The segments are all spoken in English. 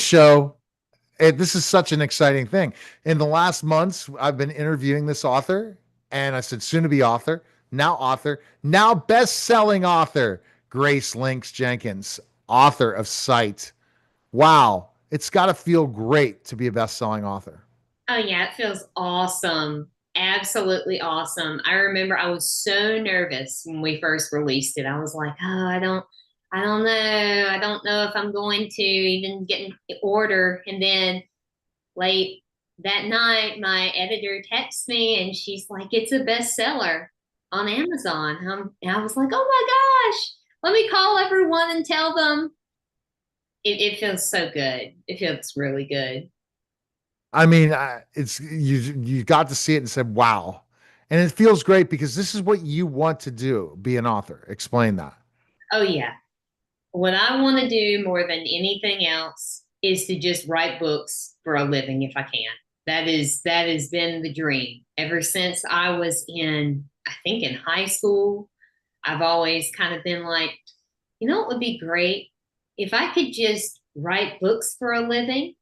show. This is such an exciting thing. In the last months, I've been interviewing this author, and I said soon to be author, now best-selling author, Grace Lynx Jenkins, author of Sight. Wow, it's got to feel great to be a best-selling author. Oh yeah, it feels awesome. Absolutely awesome. I remember I was so nervous when we first released it. I was like, oh, I don't know. I don't know if I'm going to even get an order. And then late that night, my editor texts me and she's like, it's a bestseller on Amazon. And I was like, oh my gosh, let me call everyone and tell them. It feels so good. It feels really good. I mean, it's you got to see it and said, "Wow," and it feels great because this is what you want to do, be an author. Explain that. Oh yeah. What I want to do more than anything else is to just write books for a living if I can. That has been the dream ever since I was in, I think, in high school. I've always kind of been like, you know, it would be great if I could just write books for a living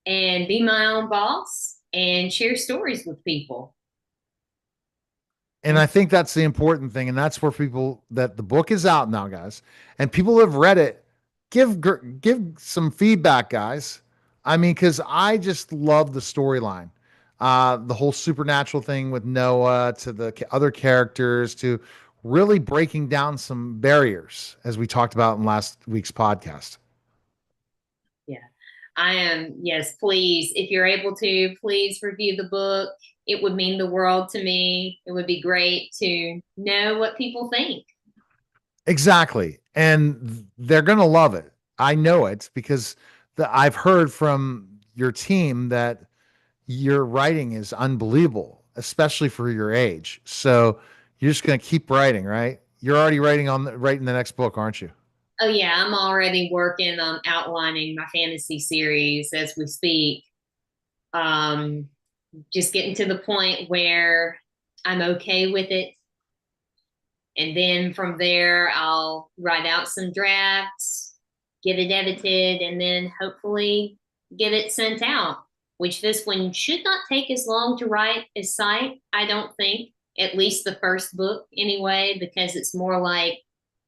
and be my own boss and share stories with people. And I think that's the important thing, and that's where people that the book is out now, guys, and people have read it. Give some feedback, guys. I mean, because I just love the storyline, the whole supernatural thing with Noah to the other characters to really breaking down some barriers, as we talked about in last week's podcast. Yeah. I am, yes, please, if you're able to, please review the book. It would mean the world to me. It would be great to know what people think. Exactly. And they're going to love it. I know it because I've heard from your team that your writing is unbelievable, especially for your age. So you're just going to keep writing, right? You're already writing the next book, aren't you? Oh, yeah, I'm already working on outlining my fantasy series as we speak. Um, just getting to the point where I'm okay with it. And then from there, I'll write out some drafts, get it edited, and then hopefully get it sent out, which this one should not take as long to write as Sight, I don't think, at least the first book anyway, because it's more like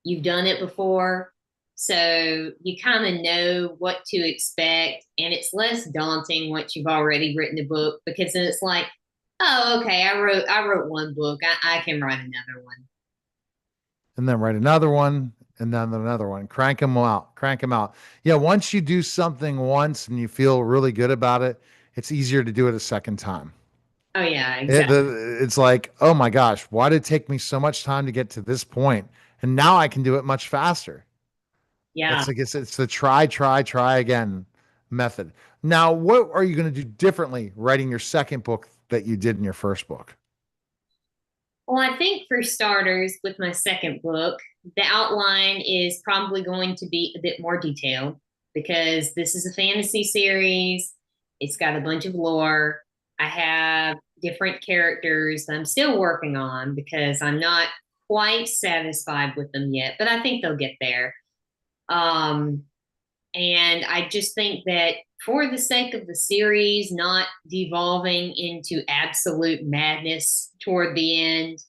you've done it before. So you kind of know what to expect, and it's less daunting once you've already written a book because then it's like, oh, okay, I wrote one book. I can write another one. And then write another one and then another one. Crank them out. Crank them out. Yeah. Once you do something once and you feel really good about it, it's easier to do it a second time. Oh yeah, exactly. It's like, oh my gosh, why did it take me so much time to get to this point? And now I can do it much faster. Yeah. It's the try again method. Now, what are you going to do differently writing your second book that you did in your first book? Well, I think for starters, with my second book, the outline is probably going to be a bit more detailed because this is a fantasy series. It's got a bunch of lore. I have different characters that I'm still working on because I'm not quite satisfied with them yet, but I think they'll get there. Um, and I just think that for the sake of the series not devolving into absolute madness toward the end,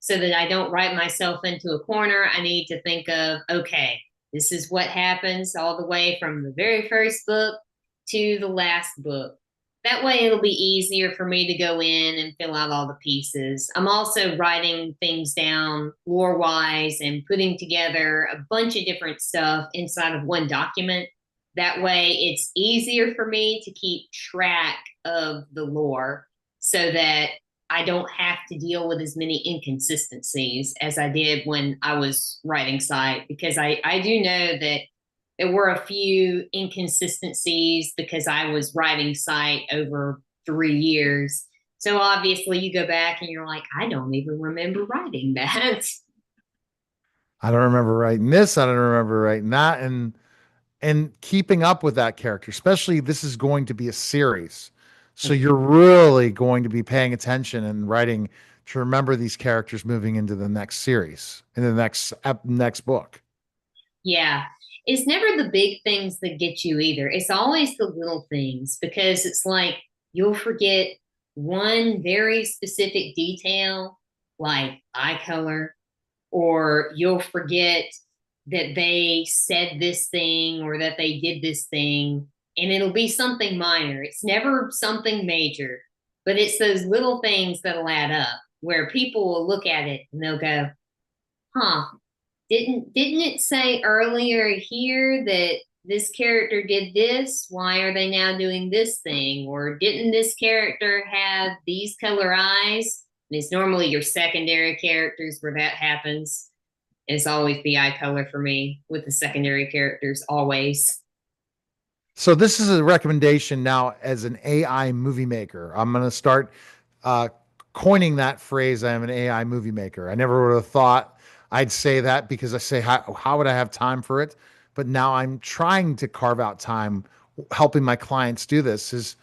so that I don't write myself into a corner, I need to think of, okay, this is what happens all the way from the very first book to the last book. That way it'll be easier for me to go in and fill out all the pieces. I'm also writing things down lore wise and putting together a bunch of different stuff inside of one document. That way it's easier for me to keep track of the lore so that I don't have to deal with as many inconsistencies as I did when I was writing Sight, because I do know that there were a few inconsistencies because I was writing Sight over 3 years. So obviously you go back and you're like, I don't even remember writing that. I don't remember writing this. I don't remember writing that. And keeping up with that character, especially this is going to be a series. So you're really going to be paying attention and writing to remember these characters moving into the next series, in the next book. Yeah. It's never the big things that get you either. It's always the little things because it's like you'll forget one very specific detail, like eye color, or you'll forget that they said this thing or that they did this thing, and it'll be something minor. It's never something major, but it's those little things that'll add up where people will look at it and they'll go, huh, didn't it say earlier here that this character did this? Why are they now doing this thing? Or didn't this character have these color eyes? And it's normally your secondary characters where that happens. It's always the eye color for me with the secondary characters, always. So this is a recommendation now as an AI movie maker. I'm going to start uh, coining that phrase. I am an AI movie maker. I never would have thought I'd say that because I say, how would I have time for it? But now I'm trying to carve out time helping my clients do this is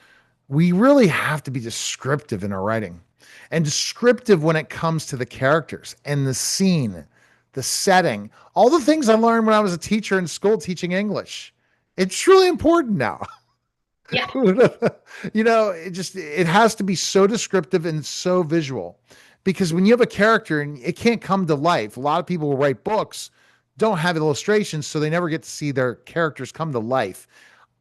we really have to be descriptive in our writing and descriptive when it comes to the characters and the scene, the setting, all the things I learned when I was a teacher in school teaching English. It's really important now. Yeah. It has to be so descriptive and so visual because when you have a character and it can't come to life, a lot of people who write books don't have illustrations, so they never get to see their characters come to life.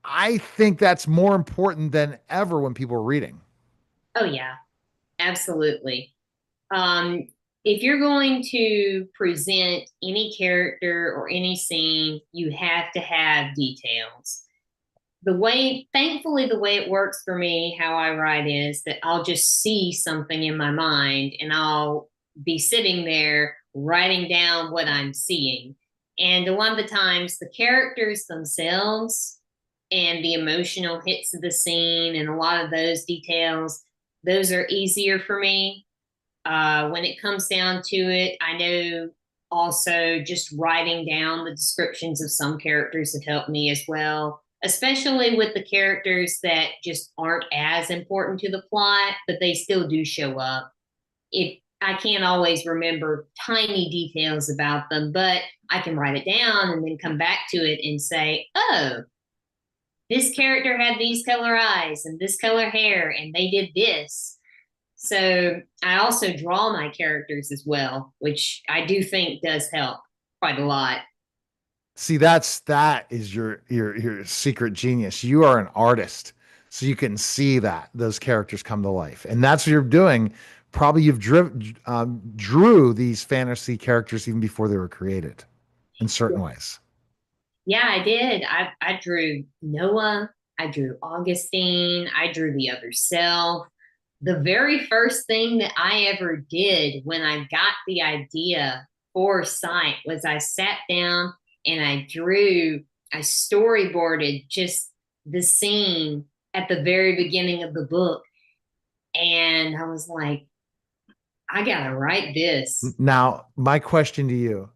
I think that's more important than ever when people are reading. Oh, yeah, absolutely. Um, if you're going to present any character or any scene, you have to have details. Thankfully, the way it works for me, how I write is that I'll just see something in my mind and I'll be sitting there writing down what I'm seeing. And a lot of the times, the characters themselves and the emotional hits of the scene and a lot of those details, those are easier for me. When it comes down to it, I know also just writing down the descriptions of some characters have helped me as well, especially with the characters that just aren't as important to the plot, but they still do show up. If I can't always remember tiny details about them, but I can write it down and then come back to it and say, oh, this character had these color eyes and this color hair, and they did this. So I also draw my characters as well, which I do think does help quite a lot. See, that is your secret genius. You are an artist, so you can see that those characters come to life, and that's what you're doing. Probably you've drew these fantasy characters even before they were created, in certain ways. Yeah, I did. I drew Noah, I drew Augustine, I drew the other self. The very first thing that I ever did when I got the idea for Sight was I sat down and I storyboarded just the scene at the very beginning of the book. And I was like, I gotta write this. Now, my question to you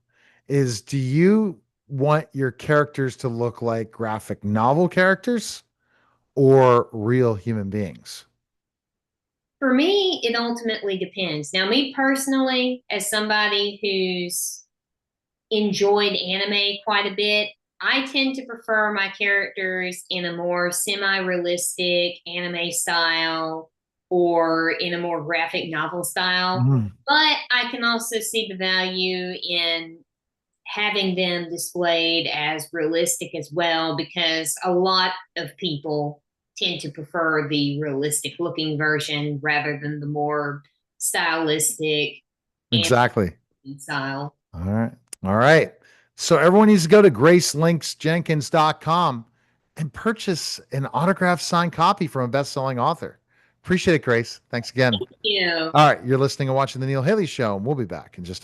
is, do you want your characters to look like graphic novel characters or real human beings? For me, it ultimately depends. Now, me personally, as somebody who's enjoyed anime quite a bit, I tend to prefer my characters in a more semi realistic anime style or in a more graphic novel style. Mhm. But I can also see the value in having them displayed as realistic as well, because a lot of people tend to prefer the realistic looking version rather than the more stylistic and Exactly. style. All right. All right. So everyone needs to go to gracelynxjenkins.com and purchase an autographed signed copy from a best-selling author. Appreciate it, Grace. Thanks again. You know, All right. You're listening and watching The Neil Haley Show, and we'll be back in just